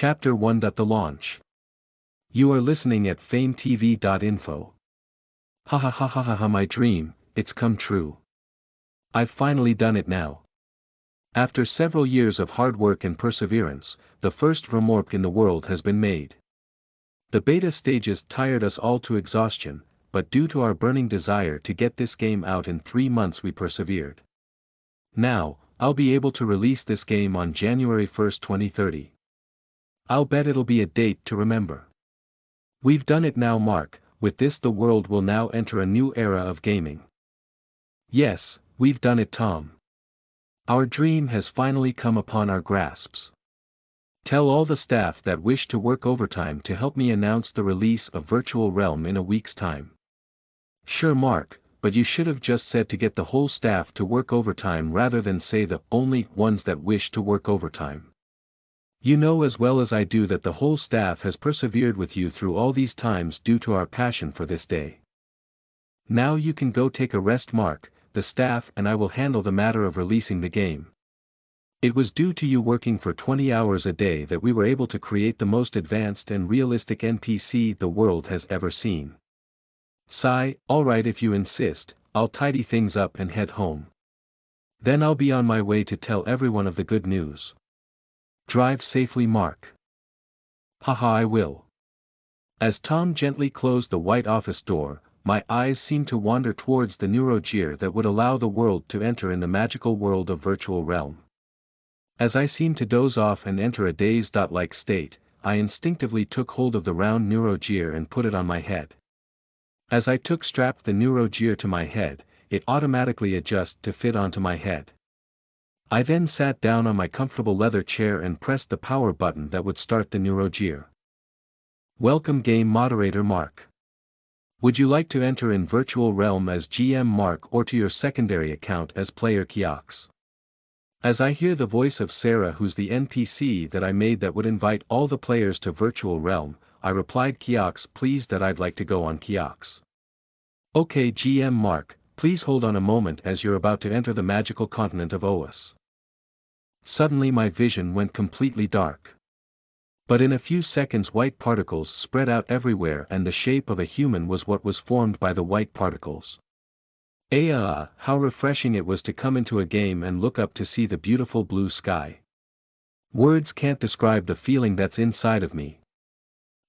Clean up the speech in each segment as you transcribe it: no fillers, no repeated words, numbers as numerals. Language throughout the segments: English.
Chapter 1. The Launch. You are listening at famvetv.info. Ha ha ha ha ha ha, my dream, it's come true. I've finally done it now. After several years of hard work and perseverance, the first remorque in the world has been made. The beta stages tired us all to exhaustion, but due to our burning desire to get this game out in 3 months we persevered. Now, I'll be able to release this game on January 1st, 2030. I'll bet it'll be a date to remember. We've done it now, Mark. With this the world will now enter a new era of gaming. Yes, we've done it, Tom. Our dream has finally come upon our grasps. Tell all the staff that wish to work overtime to help me announce the release of Virtual Realm in a week's time. Sure, Mark, but you should have just said to get the whole staff to work overtime rather than say the only ones that wish to work overtime. You know as well as I do that the whole staff has persevered with you through all these times due to our passion for this day. Now you can go take a rest, Mark. The staff and I will handle the matter of releasing the game. It was due to you working for 20 hours a day that we were able to create the most advanced and realistic NPC the world has ever seen. Sigh, alright, if you insist, I'll tidy things up and head home. Then I'll be on my way to tell everyone of the good news. Drive safely, Mark. Haha, I will. As Tom gently closed the white office door, my eyes seemed to wander towards the neurogear that would allow the world to enter in the magical world of Virtual Realm. As I seemed to doze off and enter a dazed-like state, I instinctively took hold of the round neurogear and put it on my head. As I strapped the neurogear to my head, it automatically adjusted to fit onto my head. I then sat down on my comfortable leather chair and pressed the power button that would start the neurogear. Welcome, game moderator Mark. Would you like to enter in Virtual Realm as GM Mark or to your secondary account as player Kiox? As I hear the voice of Sarah, who's the NPC that I made that would invite all the players to Virtual Realm, I replied, Kiox, please, that I'd like to go on Kiox. Okay, GM Mark, please hold on a moment as you're about to enter the magical continent of Oas. Suddenly my vision went completely dark. But in a few seconds white particles spread out everywhere and the shape of a human was what was formed by the white particles. How refreshing it was to come into a game and look up to see the beautiful blue sky. Words can't describe the feeling that's inside of me.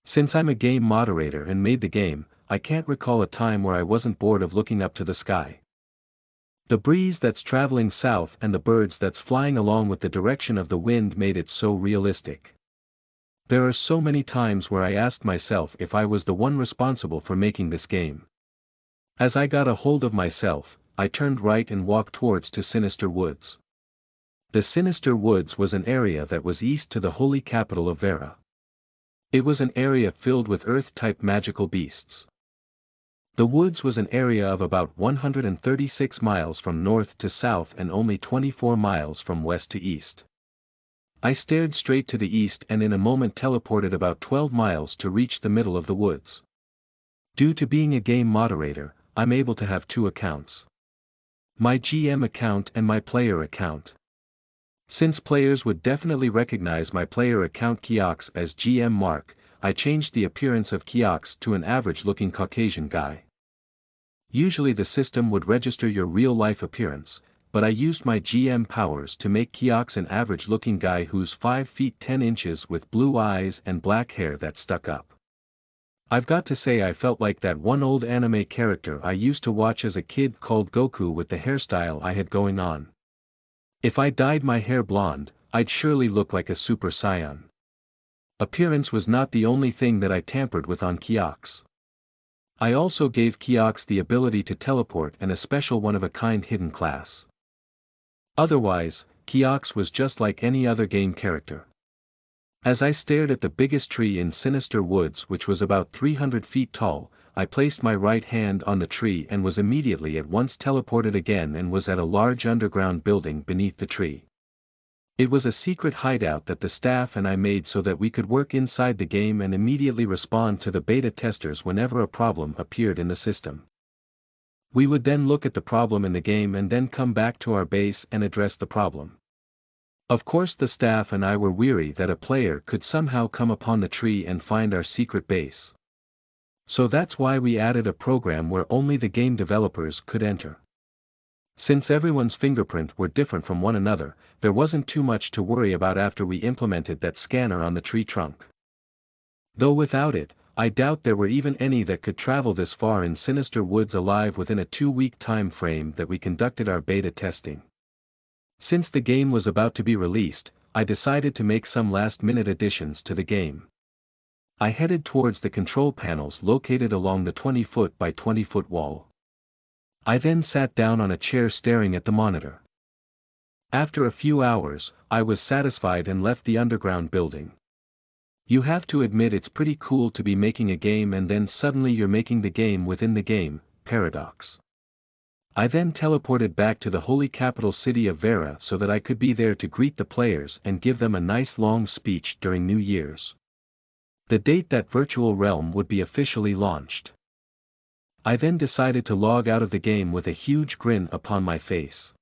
Since I'm a game moderator and made the game, I can't recall a time where I wasn't bored of looking up to the sky. The breeze that's traveling south and the birds that's flying along with the direction of the wind made it so realistic. There are so many times where I asked myself if I was the one responsible for making this game. As I got a hold of myself, I turned right and walked towards to Sinister Woods. The Sinister Woods was an area that was east to the holy capital of Vera. It was an area filled with earth-type magical beasts. The woods was an area of about 136 miles from north to south and only 24 miles from west to east. I stared straight to the east and in a moment teleported about 12 miles to reach the middle of the woods. Due to being a game moderator, I'm able to have 2 accounts. My GM account and my player account. Since players would definitely recognize my player account Kiox as GM Mark, I changed the appearance of Kiox to an average-looking Caucasian guy. Usually the system would register your real-life appearance, but I used my GM powers to make Kiox an average-looking guy who's 5 feet 10 inches with blue eyes and black hair that stuck up. I've got to say I felt like that one old anime character I used to watch as a kid called Goku with the hairstyle I had going on. If I dyed my hair blonde, I'd surely look like a Super Saiyan. Appearance was not the only thing that I tampered with on Kiox. I also gave Kiox the ability to teleport and a special one-of-a-kind hidden class. Otherwise, Kiox was just like any other game character. As I stared at the biggest tree in Sinister Woods, which was about 300 feet tall, I placed my right hand on the tree and was immediately at once teleported again and was at a large underground building beneath the tree. It was a secret hideout that the staff and I made so that we could work inside the game and immediately respond to the beta testers whenever a problem appeared in the system. We would then look at the problem in the game and then come back to our base and address the problem. Of course the staff and I were weary that a player could somehow come upon the tree and find our secret base. So that's why we added a program where only the game developers could enter. Since everyone's fingerprint were different from one another, there wasn't too much to worry about after we implemented that scanner on the tree trunk. Though without it, I doubt there were even any that could travel this far in sinister woods alive within a 2-week time frame that we conducted our beta testing. Since the game was about to be released, I decided to make some last-minute additions to the game. I headed towards the control panels located along the 20-foot by 20-foot wall. I then sat down on a chair staring at the monitor. After a few hours, I was satisfied and left the underground building. You have to admit it's pretty cool to be making a game and then suddenly you're making the game within the game, paradox. I then teleported back to the holy capital city of Vera so that I could be there to greet the players and give them a nice long speech during New Year's. The date that virtual realm would be officially launched. I then decided to log out of the game with a huge grin upon my face.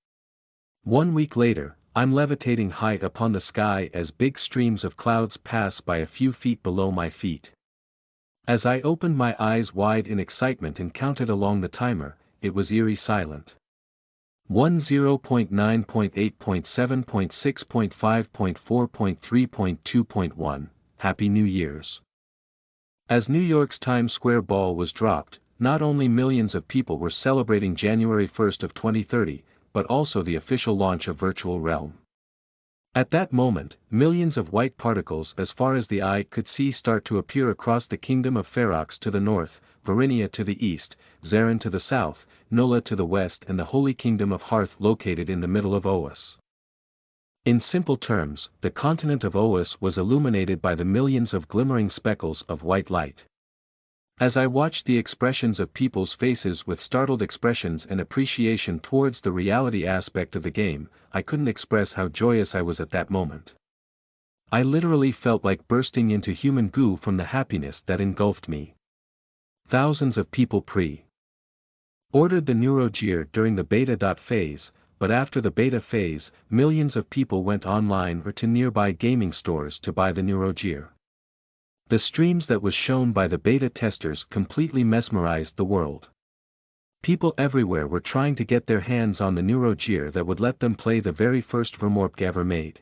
1 week later, I'm levitating high upon the sky as big streams of clouds pass by a few feet below my feet. As I opened my eyes wide in excitement and counted along the timer, it was eerie silent. 10.9.8.7.6.5.4.3.2.1, Happy New Year's. As New York's Times Square ball was dropped, not only millions of people were celebrating January 1st of 2030, but also the official launch of Virtual Realm. At that moment, millions of white particles as far as the eye could see start to appear across the kingdom of Ferox to the north, Varinia to the east, Zarin to the south, Nola to the west and the holy kingdom of Hearth located in the middle of Oas. In simple terms, the continent of Oas was illuminated by the millions of glimmering speckles of white light. As I watched the expressions of people's faces with startled expressions and appreciation towards the reality aspect of the game, I couldn't express how joyous I was at that moment. I literally felt like bursting into human goo from the happiness that engulfed me. Thousands of people pre-ordered the Neurogear during the beta phase, but after the beta phase, millions of people went online or to nearby gaming stores to buy the Neurogear. The streams that was shown by the beta testers completely mesmerized the world. People everywhere were trying to get their hands on the Neurogear that would let them play the very first Vermorp ever made.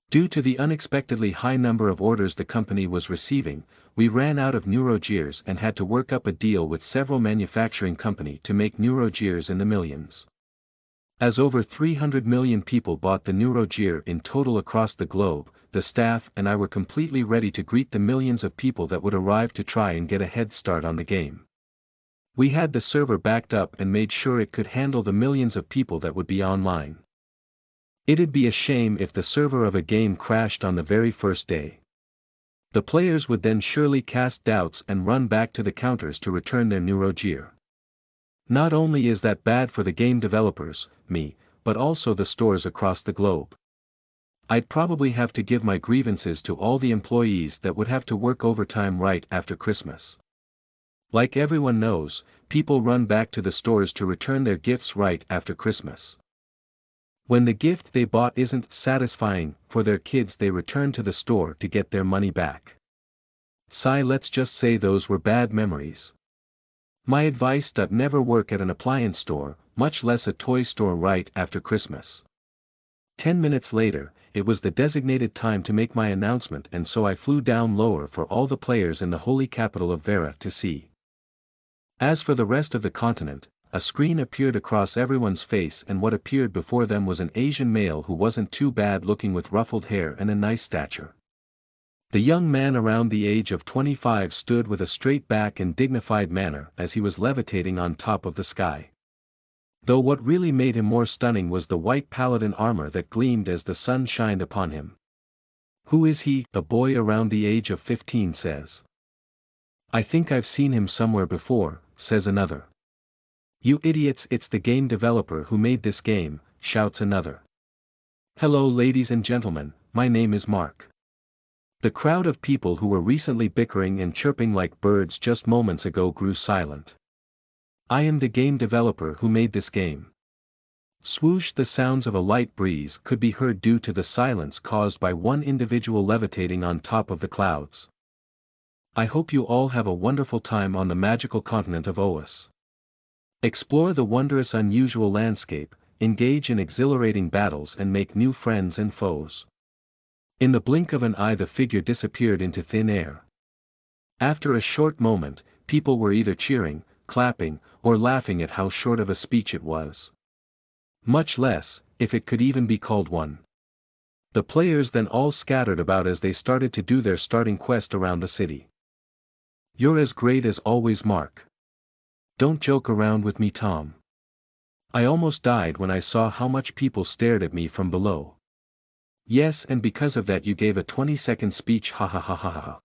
Due to the unexpectedly high number of orders the company was receiving, we ran out of Neurogears and had to work up a deal with several manufacturing companies to make Neurogears in the millions. As over 300 million people bought the Neurogear in total across the globe, the staff and I were completely ready to greet the millions of people that would arrive to try and get a head start on the game. We had the server backed up and made sure it could handle the millions of people that would be online. It'd be a shame if the server of a game crashed on the very first day. The players would then surely cast doubts and run back to the counters to return their Neurogear. Not only is that bad for the game developers, me, but also the stores across the globe. I'd probably have to give my grievances to all the employees that would have to work overtime right after Christmas. Like everyone knows, people run back to the stores to return their gifts right after Christmas. When the gift they bought isn't satisfying for their kids, they return to the store to get their money back. Let's just say those were bad memories. My advice: never work at an appliance store, much less a toy store right after Christmas. 10 minutes later, it was the designated time to make my announcement, and so I flew down lower for all the players in the holy capital of Vera to see. As for the rest of the continent, a screen appeared across everyone's face and what appeared before them was an Asian male who wasn't too bad looking with ruffled hair and a nice stature. The young man around the age of 25 stood with a straight back and dignified manner as he was levitating on top of the sky. Though what really made him more stunning was the white paladin armor that gleamed as the sun shined upon him. Who is he? A boy around the age of 15 says. I think I've seen him somewhere before, says another. You idiots, it's the game developer who made this game, shouts another. Hello ladies and gentlemen, my name is Mark. The crowd of people who were recently bickering and chirping like birds just moments ago grew silent. I am the game developer who made this game. Swoosh, the sounds of a light breeze could be heard due to the silence caused by one individual levitating on top of the clouds. I hope you all have a wonderful time on the magical continent of Oas. Explore the wondrous unusual landscape, engage in exhilarating battles and make new friends and foes. In the blink of an eye the figure disappeared into thin air. After a short moment, people were either cheering, clapping, or laughing at how short of a speech it was. Much less, if it could even be called one. The players then all scattered about as they started to do their starting quest around the city. You're as great as always, Mark. Don't joke around with me, Tom. I almost died when I saw how much people stared at me from below. Yes, and because of that you gave a 20-second speech, ha ha ha ha ha.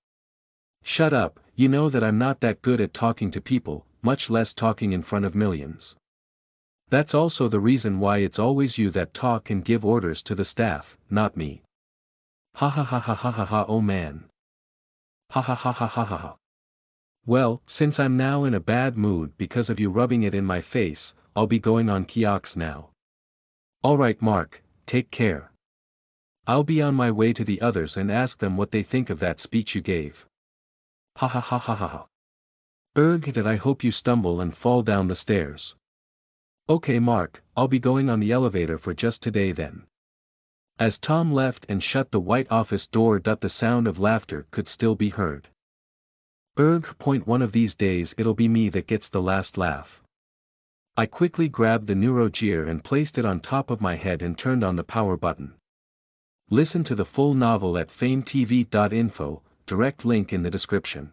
Shut up, you know that I'm not that good at talking to people, much less talking in front of millions. That's also the reason why it's always you that talk and give orders to the staff, not me. Ha ha ha ha ha ha ha, oh man. Ha ha ha ha ha ha ha. Well, since I'm now in a bad mood because of you rubbing it in my face, I'll be going on kiosk now. Alright Mark, take care. I'll be on my way to the others and ask them what they think of that speech you gave. Ha ha ha ha ha ha. That I hope you stumble and fall down the stairs. Okay Mark, I'll be going on the elevator for just today then. As Tom left and shut the white office door, the sound of laughter could still be heard. One of these days it'll be me that gets the last laugh. I quickly grabbed the Neuro Gear and placed it on top of my head and turned on the power button. Listen to the full novel at FameTV.info, direct link in the description.